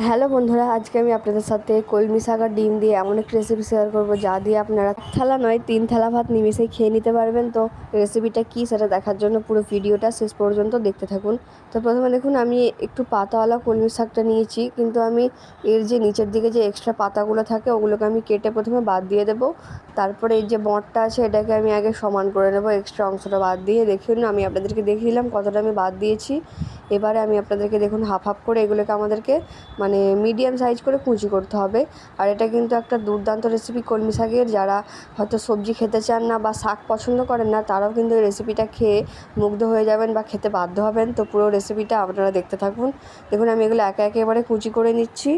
Hello বন্ধুরা, আজকে আমি আপনাদের সাথে কলমি শাক আর ডিম দিয়ে এমন একটা রেসিপি শেয়ার করবো যা দিয়ে আপনারা থালা নয় 3 থালা ভাত নিমিশেই খেয়ে নিতে পারবেন। তো রেসিপিটা কী সেটা দেখার জন্য পুরো ভিডিওটা শেষ পর্যন্ত দেখতে থাকুন। তো প্রথমে দেখুন, আমি একটু পাতাওয়ালা কলমি শাকটা নিয়েছি, কিন্তু আমি এর যে নিচের দিকে যে এক্সট্রা পাতাগুলো থাকে ওগুলোকে আমি কেটে প্রথমে বাদ দিয়ে দেবো। তারপরে এই যে বঁটটা আছে এটাকে আমি আগে সমান করে নেবো, এক্সট্রা অংশটা বাদ দিয়ে। দেখুন, আমি আপনাদেরকে দেখিয়ে দিলাম কতটা আমি বাদ দিয়েছি। এবারে আমি আপনাদেরকে দেখুন হাফ হাফ করে এগুলোকে আমাদেরকে মানে মিডিয়াম সাইজ করে কুচি করতে হবে। আর এটা কিন্তু একটা দুর্দান্ত রেসিপি কলমি শাকের। যারা হয়তো সবজি খেতে চান না বা শাক পছন্দ করেন না, তারাও কিন্তু এই রেসিপিটা খেয়ে মুগ্ধ হয়ে যাবেন বা খেতে বাধ্য হবেন। তো পুরো রেসিপিটা আপনারা দেখতে থাকুন। দেখুন, আমি এগুলো একে একে এবারে কুচি করে নিচ্ছি।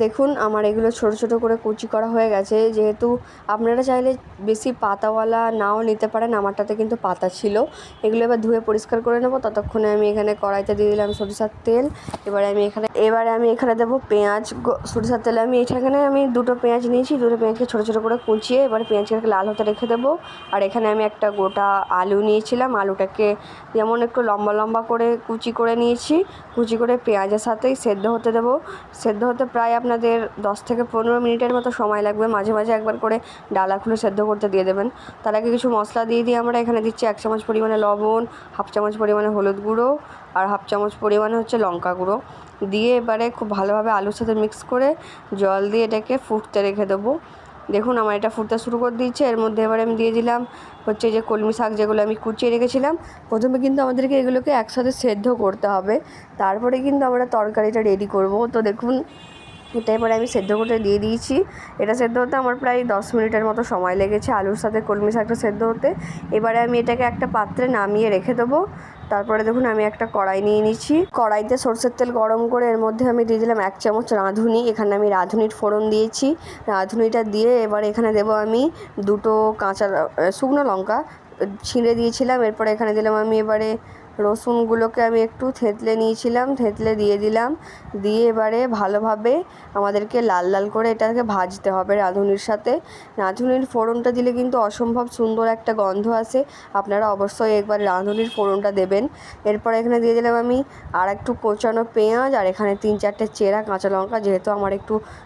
দেখুন, আমার এগুলো ছোট ছোট করে কুচি করা হয়ে গেছে। যেহেতু আপনারা চাইলে বেশি পাতাওয়ালা নাও নিতে পারেন, আমারটাতে কিন্তু পাতা ছিল। এগুলো এবার ধুয়ে পরিষ্কার করে নেব। ততক্ষণে আমি এখানে কড়াইতে দিয়ে দিলাম সরিষার তেল। এবারে আমি এখানে দেবো পেঁয়াজ। সরিষার তেলে আমি দুটো পেঁয়াজ নিয়েছি। দুটো পেঁয়াজকে ছোটো ছোটো করে কুচিয়ে এবার পেঁয়াজটাকে লাল হতে রেখে দেবো। আর এখানে আমি একটা গোটা আলু নিয়েছিলাম। আলুটাকে যেমন একটু লম্বা লম্বা করে কুচি করে নিয়েছি। কুচি করে পেঁয়াজের সাথেই সেদ্ধ হতে দেবো। সেদ্ধ হতে প্রায় আপনাদের 10 থেকে 15 মিনিটের মতো সময় লাগবে। মাঝে মাঝে একবার করে ডালা খুলে সেদ্ধ করতে দিয়ে দেবেন। তার আগে কিছু মশলা দিয়ে আমরা এখানে দিচ্ছি 1 চামচ পরিমাণে লবণ, হাফ চামচ পরিমাণে হলুদ গুঁড়ো আর হাফ চামচ পরিমাণে লঙ্কা গুঁড়ো দিয়ে এবারে খুব ভালোভাবে আলুর সাথে মিক্স করে জল দিয়ে এটাকে ফুটতে রেখে দেবো। দেখুন, আমার এটা ফুটতে শুরু করে দিয়েছে। এর মধ্যে এবারে আমি দিয়ে দিলাম যে কলমি শাক যেগুলো আমি কুচিয়ে রেখেছিলাম। প্রথমে কিন্তু আমাদেরকে এগুলোকে একসাথে সেদ্ধ করতে হবে, তারপরে কিন্তু আমরা তরকারিটা রেডি করব। তো দেখুন, এটা এবারে আমি সেদ্ধ করতে দিয়ে দিয়েছি। এটা সেদ্ধ হতে আমার প্রায় 10 মিনিটের মতো সময় লেগেছে, আলুর সাথে কলমি শাকটা সেদ্ধ হতে। এবারে আমি এটাকে একটা পাত্রে নামিয়ে রেখে দেবো। তারপরে দেখুন, আমি একটা কড়াই নিয়ে নিচ্ছি। কড়াইতে সরষের তেল গরম করে এর মধ্যে আমি দিয়ে দিলাম 1 চামচ রাঁধুনি। এখানে আমি রাঁধুনির ফোড়ন দিয়েছি। রাঁধুনিটা দিয়ে এবার এখানে দেবো আমি দুটো শুকনো লঙ্কা ছিঁড়ে দিয়েছিলাম। এরপরে এখানে দিলাম আমি এবারে রসুনগুলোকে আমি একটু থেঁতলে নিয়েছিলাম, থেঁতলে দিয়ে দিলাম। দিয়ে এবারে ভালোভাবে আমাদেরকে লাল লাল করে এটাকে ভাজতে হবে রাঁধুনির সাথে। রাঁধুনির ফোড়নটা দিলে কিন্তু অসম্ভব সুন্দর একটা গন্ধ আসে। আপনারা অবশ্যই একবার রাঁধুনির ফোড়নটা দেবেন। এরপর এখানে দিয়ে দিলাম আর একটু কোচানো পেঁয়াজ আর এখানে 3-4টে চেরা কাঁচা লঙ্কা। যেহেতু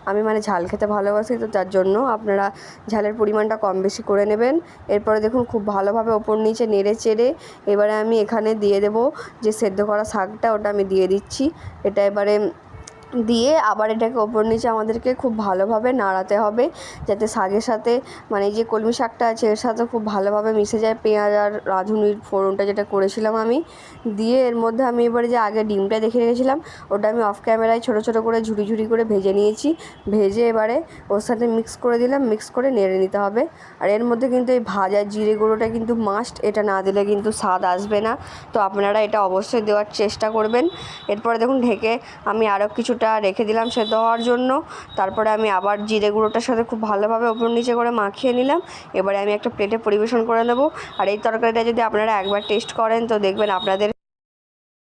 আমি ঝাল খেতে ভালোবাসি, তো তার জন্য আপনারা ঝালের পরিমাণটা কম বেশি করে নেবেন। এরপরে দেখুন, খুব ভালোভাবে ওপর নিচে নেড়ে চেড়ে এবারে আমি এখানে দিয়ে দেবো যে সেদ্ধ করা শাকটা, ওটা আমি দিয়ে দিচ্ছি। এটা এবারে দিয়ে আবার এটাকে ওপর নিচে আমাদেরকে খুব ভালোভাবে নাড়াতে হবে, যাতে শাকের সাথে যে কলমি শাকটা আছে এর সাথে খুব ভালোভাবে মিশে যায় পেঁয়াজ আর রাঁধুনির ফোড়নটা যেটা করেছিলাম আমি। দিয়ে এর মধ্যে আমি এবারে যে আগে ডিমটা দেখে রেখেছিলাম ওটা আমি অফ ক্যামেরায় ছোটো ছোটো করে ঝুড়ি ঝুড়ি করে ভেজে নিয়েছি। ভেজে এবারে ওর সাথে মিক্স করে দিলাম। মিক্স করে নেড়ে নিতে হবে। আর এর মধ্যে কিন্তু এই ভাজা জিরে গুঁড়োটা কিন্তু মাস্ট, এটা না দিলে কিন্তু স্বাদ আসবে না। তো আপনারা এটা অবশ্যই দেওয়ার চেষ্টা করবেন। এরপরে দেখুন, ঢেকে আমি আরও কিছুটা রেখে দিলাম সেদ্ধ হওয়ার জন্য। তারপরে আমি আবার জিরে গুঁড়োটার সাথে খুব ভালোভাবে ওপর নিচে করে মাখিয়ে নিলাম। এবারে আমি একটা প্লেটে পরিবেশন করে নেব। আর এই তরকারিটা যদি আপনারা একবার টেস্ট করেন তো দেখবেন আপনাদের